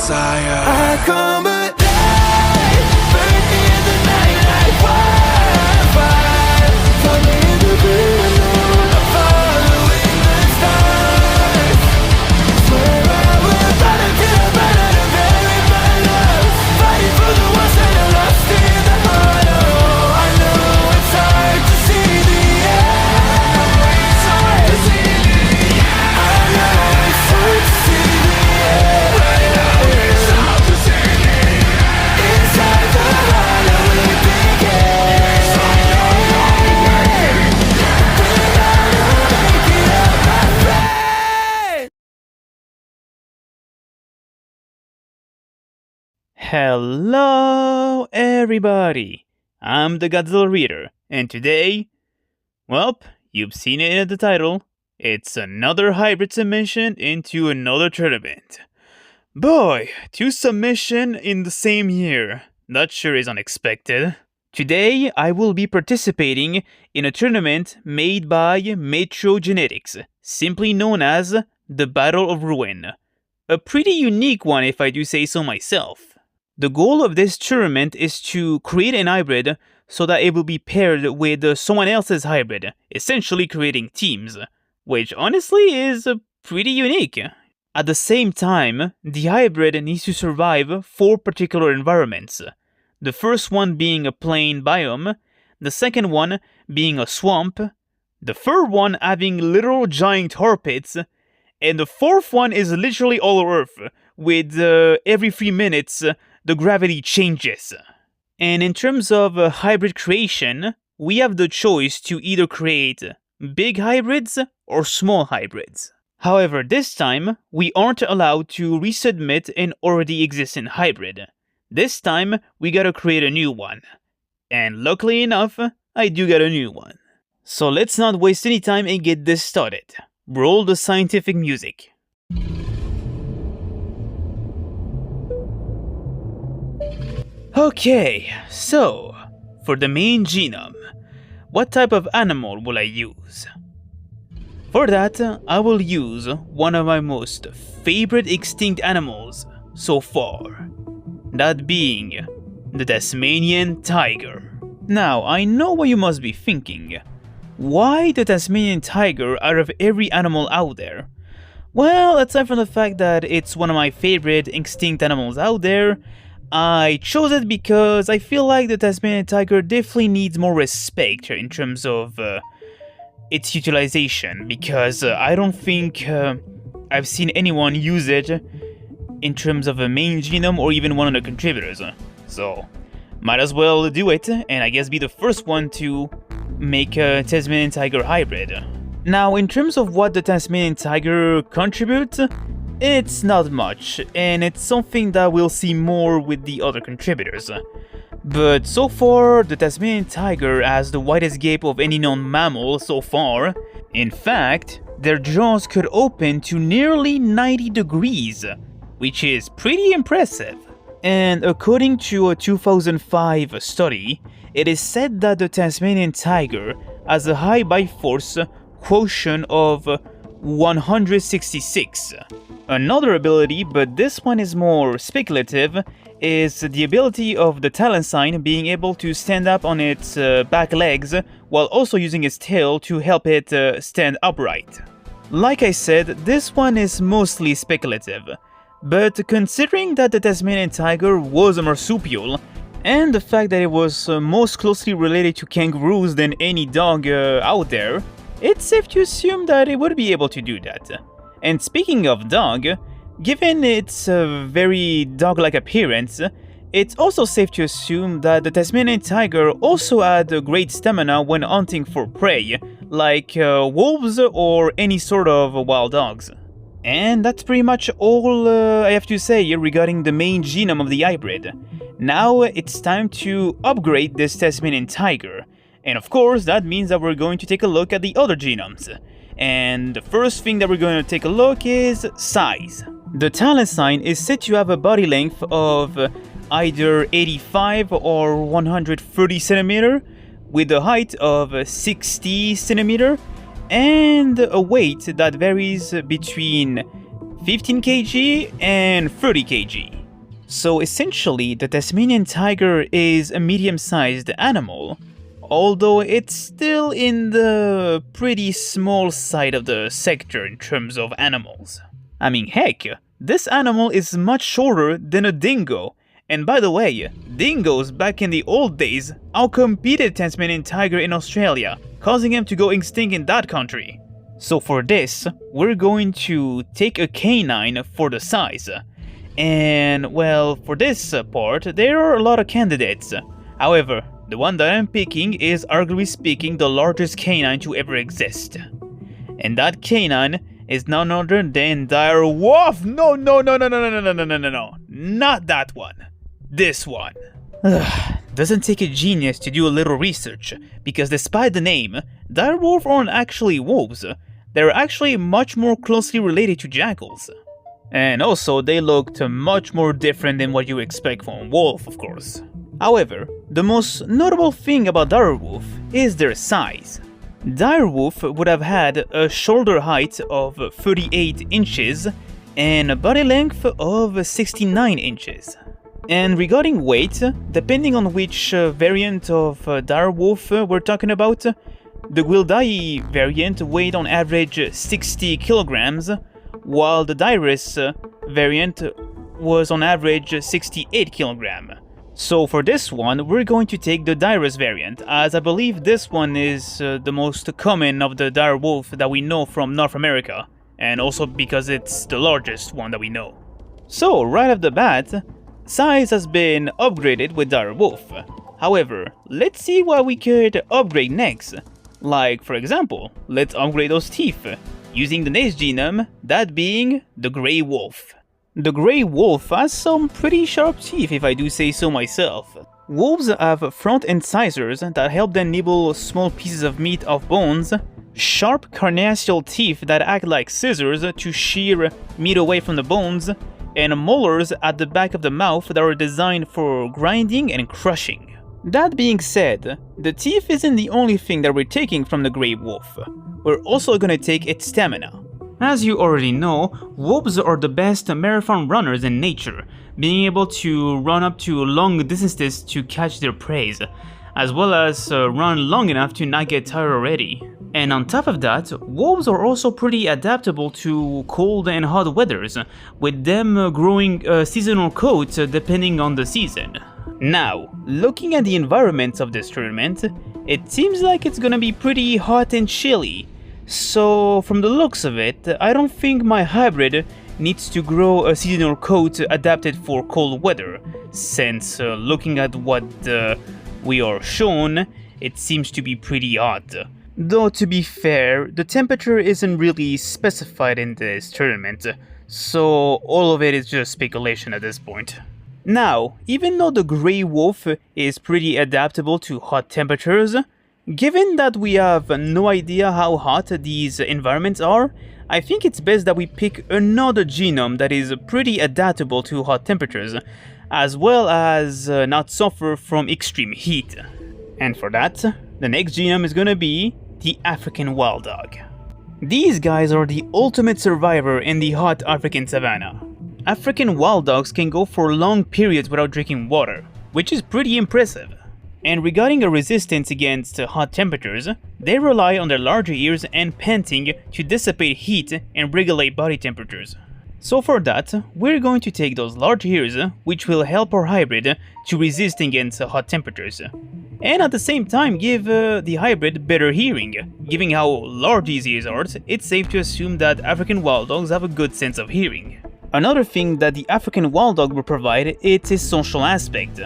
Messiah. I come alive, burn in the night like wildfire. Following the venom, following the stars. Swear I will fight until I run out of bury my love. Fighting for the ones that are lost in the heart. Oh, I know it's hard to see the end. It's hard to see the end. I know it's hard to see the end. Hello, everybody! I'm the Godzilla Reader, and today, well, you've seen it in the title, it's another hybrid submission into another tournament. Boy, 2 submissions in the same year. That sure is unexpected. Today, I will be participating in a tournament made by Metro Genetics, simply known as the Battle of Ruin. A pretty unique one if I do say so myself. The goal of this tournament is to create an hybrid so that it will be paired with someone else's hybrid, essentially creating teams, which honestly is pretty unique. At the same time, the hybrid needs to survive 4 particular environments. The first one being a plain biome, the second one being a swamp, the third one having literal giant tar pits, and the fourth one is literally all Earth, with every 3 minutes the gravity changes. And in terms of hybrid creation, we have the choice to either create big hybrids or small hybrids. However, this time, we aren't allowed to resubmit an already existing hybrid. This time, we gotta create a new one. And luckily enough, I do get a new one. So let's not waste any time and get this started. Roll the scientific music. Okay, so, for the main genome, what type of animal will I use? For that, I will use one of my most favorite extinct animals so far, that being the Tasmanian tiger. Now, I know what you must be thinking. Why the Tasmanian tiger out of every animal out there? Well, aside from the fact that it's one of my favorite extinct animals out there, I chose it because I feel like the Tasmanian tiger definitely needs more respect in terms of its utilization, because I don't think I've seen anyone use it in terms of a main genome or even one of the contributors. So, might as well do it, and I guess be the first one to make a Tasmanian tiger hybrid. Now, in terms of what the Tasmanian tiger contributes, it's not much, and it's something that we'll see more with the other contributors. But so far, the Tasmanian tiger has the widest gape of any known mammal so far. In fact, their jaws could open to nearly 90 degrees, which is pretty impressive. And according to a 2005 study, it is said that the Tasmanian tiger has a high bite force quotient of 166. Another ability, but this one is more speculative, is the ability of the Thalassine being able to stand up on its back legs while also using its tail to help it stand upright. Like I said, this one is mostly speculative, but considering that the Tasmanian tiger was a marsupial, and the fact that it was most closely related to kangaroos than any dog out there, it's safe to assume that it would be able to do that. And speaking of dog, given its very dog-like appearance, it's also safe to assume that the Tasmanian tiger also had a great stamina when hunting for prey, like wolves or any sort of wild dogs. And that's pretty much all I have to say regarding the main genome of the hybrid. Now it's time to upgrade this Tasmanian tiger. And of course, that means that we're going to take a look at the other genomes. And the first thing that we're going to take a look is size. The Thalassine is said to have a body length of either 85 or 130 centimeter, with a height of 60 centimeter, and a weight that varies between 15 kg and 30 kg. So essentially, the Tasmanian tiger is a medium-sized animal, although it's still in the pretty small side of the sector in terms of animals. I mean, heck, this animal is much shorter than a dingo. And by the way, dingoes back in the old days outcompeted Tasmanian tiger in Australia, causing him to go extinct in that country. So for this, we're going to take a canine for the size. And well, for this part, there are a lot of candidates. However, the one that I'm picking is arguably speaking the largest canine to ever exist. And that canine is none other than dire wolf. No, not that one. This one. Doesn't take a genius to do a little research, because despite the name, dire wolves aren't actually wolves. They're actually much more closely related to jackals. And also, they looked much more different than what you expect from a wolf, of course. However, the most notable thing about direwolf is their size. Direwolf would have had a shoulder height of 38 inches and a body length of 69 inches. And regarding weight, depending on which variant of direwolf we're talking about, the Gwyldai variant weighed on average 60 kilograms, while the Dirus variant was on average 68 kilograms. So for this one, we're going to take the Dirus variant, as I believe this one is the most common of the dire wolf that we know from North America, and also because it's the largest one that we know. So right off the bat, size has been upgraded with dire wolf. However, let's see what we could upgrade next. Like, for example, let's upgrade those teeth, using the next genome, that being the Grey Wolf. The Grey Wolf has some pretty sharp teeth, if I do say so myself. Wolves have front incisors that help them nibble small pieces of meat off bones, sharp carnassial teeth that act like scissors to shear meat away from the bones, and molars at the back of the mouth that are designed for grinding and crushing. That being said, the teeth isn't the only thing that we're taking from the Grey Wolf. We're also gonna take its stamina. As you already know, wolves are the best marathon runners in nature, being able to run up to long distances to catch their prey, as well as run long enough to not get tired already. And on top of that, wolves are also pretty adaptable to cold and hot weathers, with them growing a seasonal coat depending on the season. Now, looking at the environment of this tournament, it seems like it's gonna be pretty hot and chilly. So, from the looks of it, I don't think my hybrid needs to grow a seasonal coat adapted for cold weather, since looking at what we are shown, it seems to be pretty hot. Though to be fair, the temperature isn't really specified in this tournament, so all of it is just speculation at this point. Now, even though the Grey Wolf is pretty adaptable to hot temperatures, given that we have no idea how hot these environments are, I think it's best that we pick another genome that is pretty adaptable to hot temperatures, as well as not suffer from extreme heat. And for that, the next genome is gonna be the African Wild Dog. These guys are the ultimate survivor in the hot African savanna. African wild dogs can go for long periods without drinking water, which is pretty impressive. And regarding a resistance against hot temperatures, they rely on their larger ears and panting to dissipate heat and regulate body temperatures. So for that, we're going to take those large ears, which will help our hybrid to resist against hot temperatures. And at the same time give the hybrid better hearing. Given how large these ears are, it's safe to assume that African wild dogs have a good sense of hearing. Another thing that the African wild dog will provide is its social aspect.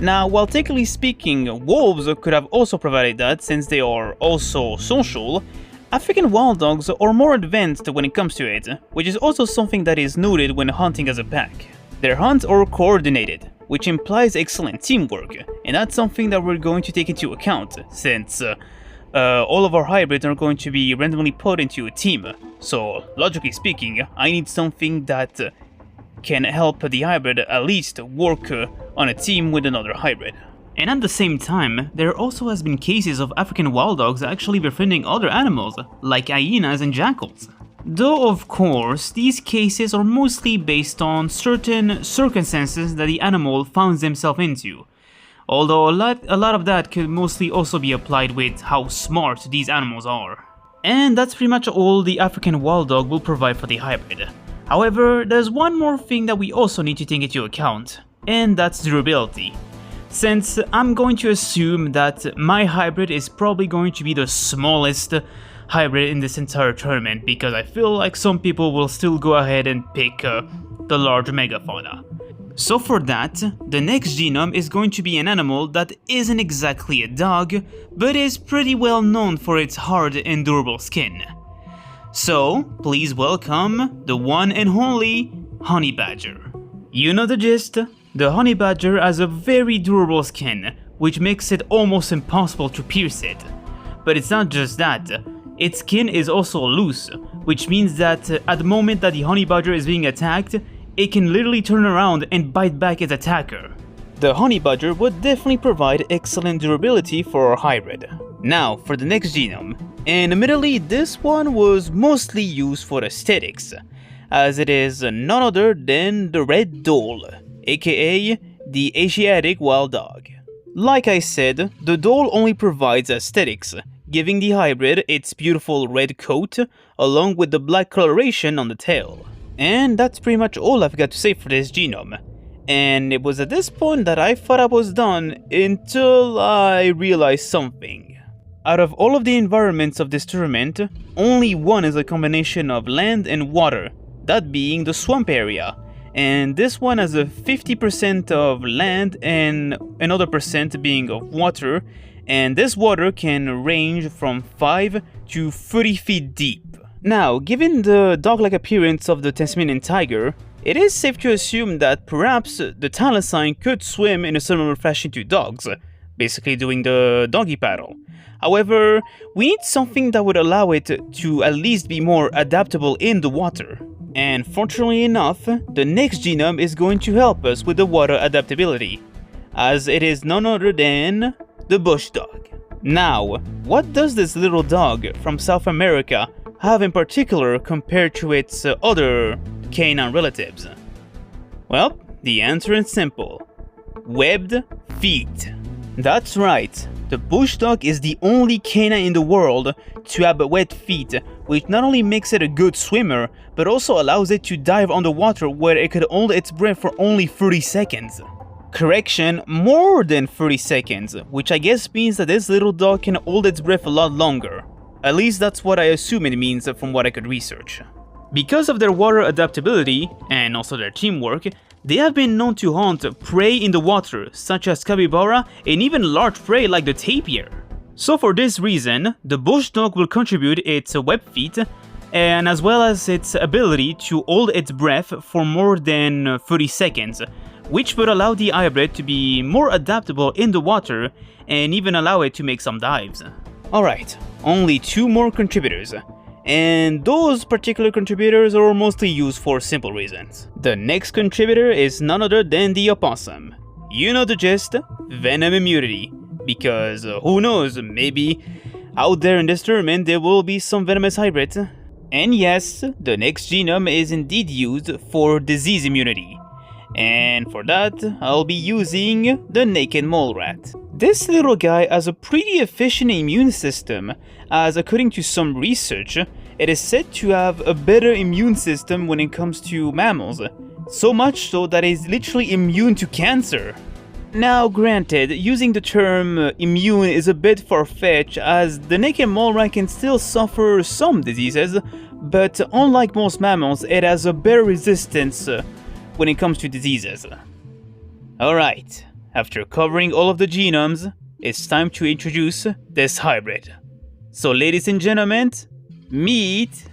Now, while technically speaking, wolves could have also provided that since they are also social, African wild dogs are more advanced when it comes to it, which is also something that is noted when hunting as a pack. Their hunts are coordinated, which implies excellent teamwork, and that's something that we're going to take into account, since all of our hybrids are going to be randomly put into a team. So, logically speaking, I need something that can help the hybrid at least work on a team with another hybrid. And at the same time, there also has been cases of African wild dogs actually befriending other animals, like hyenas and jackals. Though of course, these cases are mostly based on certain circumstances that the animal finds himself into. Although a lot of that could mostly also be applied with how smart these animals are. And that's pretty much all the African wild dog will provide for the hybrid. However, there's one more thing that we also need to take into account, and that's durability. Since I'm going to assume that my hybrid is probably going to be the smallest hybrid in this entire tournament, because I feel like some people will still go ahead and pick the large megafauna. So for that, the next genome is going to be an animal that isn't exactly a dog, but is pretty well known for its hard and durable skin. So, please welcome the one and only honey badger. You know the gist? The honey badger has a very durable skin, which makes it almost impossible to pierce it. But it's not just that, its skin is also loose, which means that at the moment that the honey badger is being attacked, it can literally turn around and bite back its attacker. The honey badger would definitely provide excellent durability for our hybrid. Now for the next genome, and admittedly this one was mostly used for aesthetics, as it is none other than the red dhole, aka the Asiatic wild dog. Like I said, the dhole only provides aesthetics, giving the hybrid its beautiful red coat along with the black coloration on the tail. And that's pretty much all I've got to say for this genome. And it was at this point that I thought I was done until I realized something. Out of all of the environments of this tournament, only one is a combination of land and water, that being the swamp area. And this one has a 50% of land and another percent being of water, and this water can range from 5 to 30 feet deep. Now, given the dog-like appearance of the Tasmanian tiger, it is safe to assume that perhaps the thylacine could swim in a similar fashion to dogs, basically doing the doggy paddle. However, we need something that would allow it to at least be more adaptable in the water. And fortunately enough, the next genome is going to help us with the water adaptability, as it is none other than the bush dog. Now, what does this little dog from South America have in particular compared to its other canine relatives? Well, the answer is simple. Webbed feet. That's right, the bush dog is the only canine in the world to have webbed feet, which not only makes it a good swimmer, but also allows it to dive underwater where it could hold its breath for only 30 seconds. Correction, more than 30 seconds, which I guess means that this little dog can hold its breath a lot longer. At least that's what I assume it means from what I could research. Because of their water adaptability, and also their teamwork, they have been known to hunt prey in the water, such as capybara and even large prey like the tapir. So for this reason, the bush dog will contribute its webbed feet, and as well as its ability to hold its breath for more than 30 seconds, which would allow the hybrid to be more adaptable in the water and even allow it to make some dives. Alright, only 2 more contributors, and those particular contributors are mostly used for simple reasons. The next contributor is none other than the opossum. You know the gist, venom immunity, because who knows, maybe out there in this tournament there will be some venomous hybrids. And yes, the next genome is indeed used for disease immunity. And for that, I'll be using the naked mole rat. This little guy has a pretty efficient immune system, as according to some research, it is said to have a better immune system when it comes to mammals, so much so that it is literally immune to cancer. Now granted, using the term immune is a bit far-fetched, as the naked mole rat can still suffer some diseases, but unlike most mammals, it has a better resistance when it comes to diseases. Alright, after covering all of the genomes, it's time to introduce this hybrid. So ladies and gentlemen, meet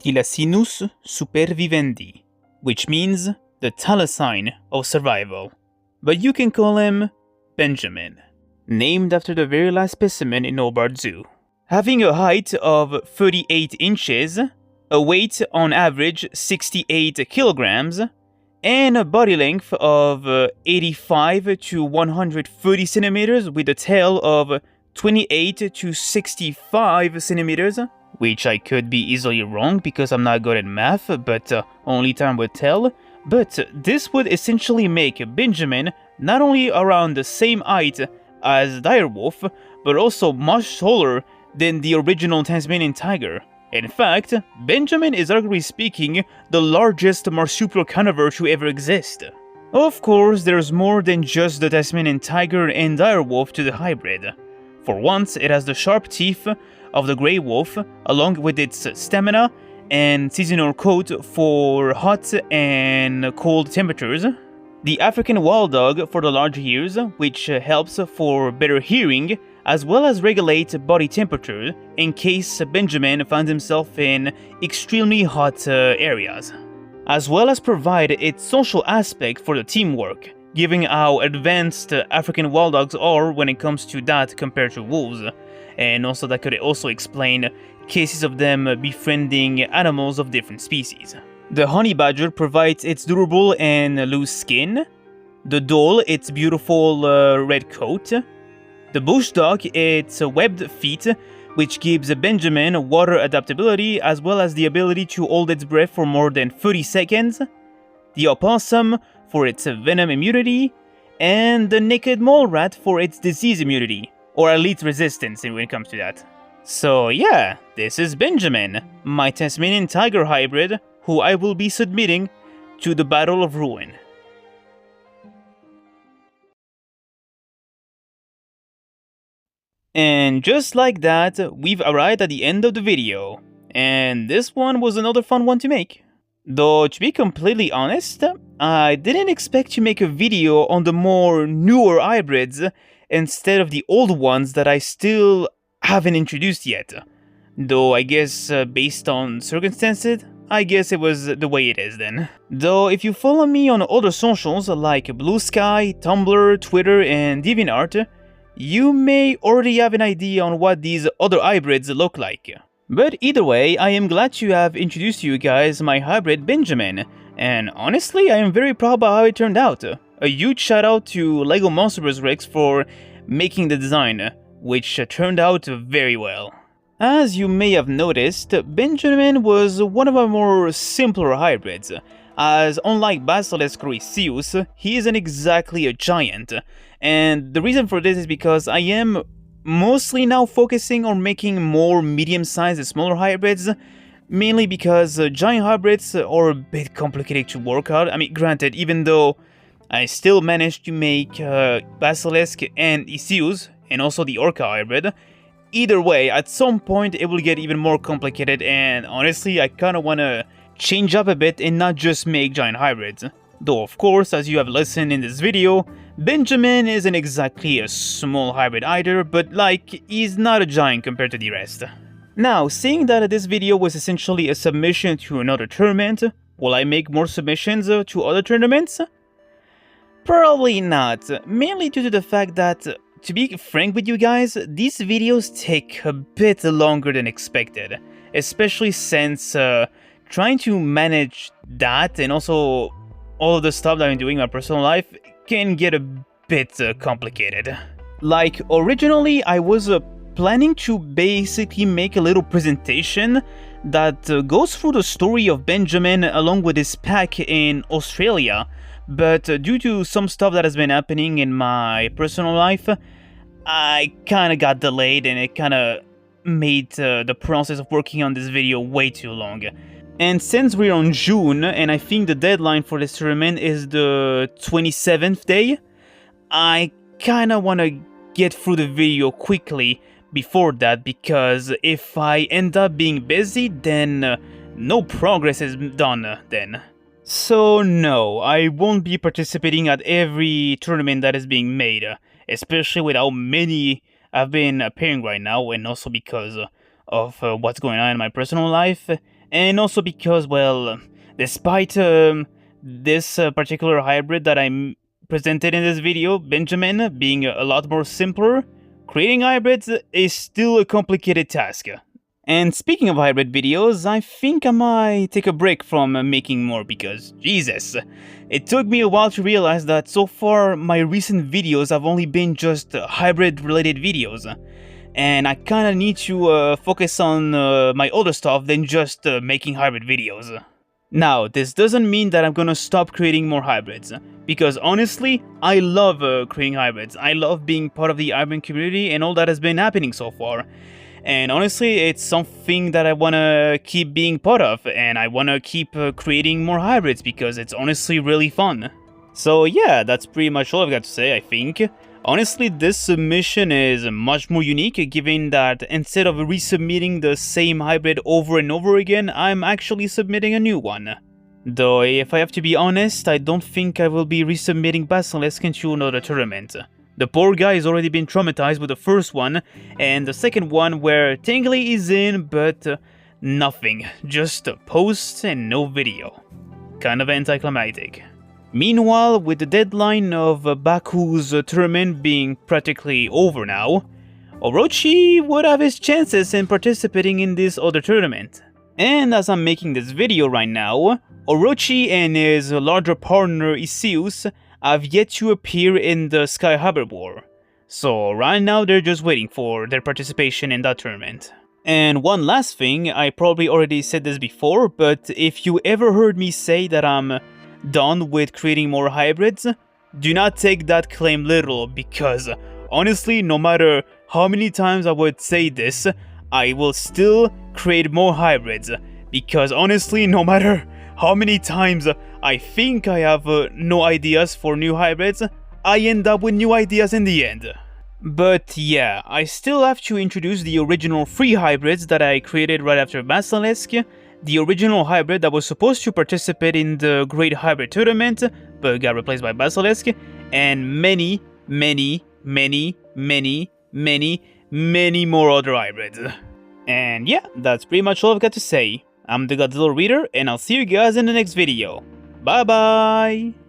Thylacinus supervivendi, which means the thylacine of survival. But you can call him Benjamin, named after the very last specimen in Hobart Zoo. Having a height of 38 inches, a weight on average 68 kilograms, and a body length of 85 to 130 centimeters with a tail of 28 to 65 centimeters, which I could be easily wrong because I'm not good at math, but only time will tell. But this would essentially make Benjamin not only around the same height as direwolf, but also much taller than the original Tasmanian tiger. In fact, Benjamin is arguably speaking the largest marsupial carnivore to ever exist. Of course, there's more than just the Tasmanian tiger and direwolf to the hybrid. For once, it has the sharp teeth of the grey wolf, along with its stamina and seasonal coat for hot and cold temperatures. The African wild dog for the large ears, which helps for better hearing, as well as regulate body temperature in case Benjamin finds himself in extremely hot areas. As well as provide its social aspect for the teamwork, given how advanced African wild dogs are when it comes to that compared to wolves. And also that could also explain cases of them befriending animals of different species. The honey badger provides its durable and loose skin, the dhole its beautiful red coat, the bush dog its webbed feet, which gives Benjamin water adaptability as well as the ability to hold its breath for more than 30 seconds, the opossum for its venom immunity, and the naked mole rat for its disease immunity, or elite resistance when it comes to that. So yeah, this is Benjamin, my Tasmanian tiger hybrid, who I will be submitting to the Battle of Ruin. And just like that, we've arrived at the end of the video. And this one was another fun one to make. Though, to be completely honest, I didn't expect to make a video on the more newer hybrids instead of the old ones that I still haven't introduced yet. Though I guess based on circumstances, I guess it was the way it is then. Though if you follow me on other socials like Blue Sky, Tumblr, Twitter, and DeviantArt, you may already have an idea on what these other hybrids look like. But either way, I am glad to have introduced to you guys my hybrid Benjamin, and honestly I am very proud about how it turned out. A huge shout out to LEGO Monsterverse Rex for making the design, which turned out very well. As you may have noticed, Benjamin was one of our more simpler hybrids, as unlike Basilisk or Isius, he isn't exactly a giant, and the reason for this is because I am mostly now focusing on making more medium-sized and smaller hybrids, mainly because giant hybrids are a bit complicated to work out. I mean, granted, even though I still managed to make Basilisk and Isius, and also the Orca hybrid, either way, at some point it will get even more complicated, and honestly, I kinda wanna change up a bit and not just make giant hybrids. Though of course, as you have listened in this video, Benjamin isn't exactly a small hybrid either, but like, he's not a giant compared to the rest. Now, seeing that this video was essentially a submission to another tournament, will I make more submissions to other tournaments? Probably not, mainly due to the fact that, to be frank with you guys, these videos take a bit longer than expected, especially since trying to manage that and also all of the stuff that I'm doing in my personal life can get a bit complicated. Like, originally I was planning to basically make a little presentation that goes through the story of Benjamin along with his pack in Australia, but due to some stuff that has been happening in my personal life, I kinda got delayed and it kinda made the process of working on this video way too long. And since we're on June, and I think the deadline for this tournament is the 27th day, I kinda wanna get through the video quickly before that, because if I end up being busy, then no progress is done then. So no, I won't be participating at every tournament that is being made, especially with how many have been appearing right now, and also because of what's going on in my personal life, and also because, well, despite this particular hybrid that I'm presented in this video, Benjamin, being a lot more simpler, creating hybrids is still a complicated task. And speaking of hybrid videos, I think I might take a break from making more because, Jesus, it took me a while to realize that so far my recent videos have only been just hybrid related videos. And I kinda need to focus on my other stuff than just making hybrid videos. Now, this doesn't mean that I'm gonna stop creating more hybrids, because honestly, I love creating hybrids. I love being part of the hybrid community and all that has been happening so far. And honestly, it's something that I wanna keep being part of, and I wanna keep creating more hybrids because it's honestly really fun. So yeah, that's pretty much all I've got to say, I think. Honestly, this submission is much more unique, given that instead of resubmitting the same hybrid over and over again, I'm actually submitting a new one. Though, if I have to be honest, I don't think I will be resubmitting Basilisk into another tournament. The poor guy has already been traumatized with the first one, and the second one where Tingly is in, but nothing. Just a post and no video. Kind of anticlimactic. Meanwhile, with the deadline of Baku's tournament being practically over now, Orochi would have his chances in participating in this other tournament. And as I'm making this video right now, Orochi and his larger partner Isius have yet to appear in the Sky Harbor War. So right now they're just waiting for their participation in that tournament. And one last thing, I probably already said this before, but if you ever heard me say that I'm done with creating more hybrids, do not take that claim literal, because honestly, no matter how many times I would say this, I will still create more hybrids, because honestly, no matter how many times I think I have no ideas for new hybrids, I end up with new ideas in the end. But yeah, I still have to introduce the original 3 hybrids that I created right after Basilisk, the original hybrid that was supposed to participate in the Great Hybrid Tournament, but got replaced by Basilisk, and many, many, many, many, many, many more other hybrids. And yeah, that's pretty much all I've got to say. I'm the Godzilla Reader, and I'll see you guys in the next video. Bye bye!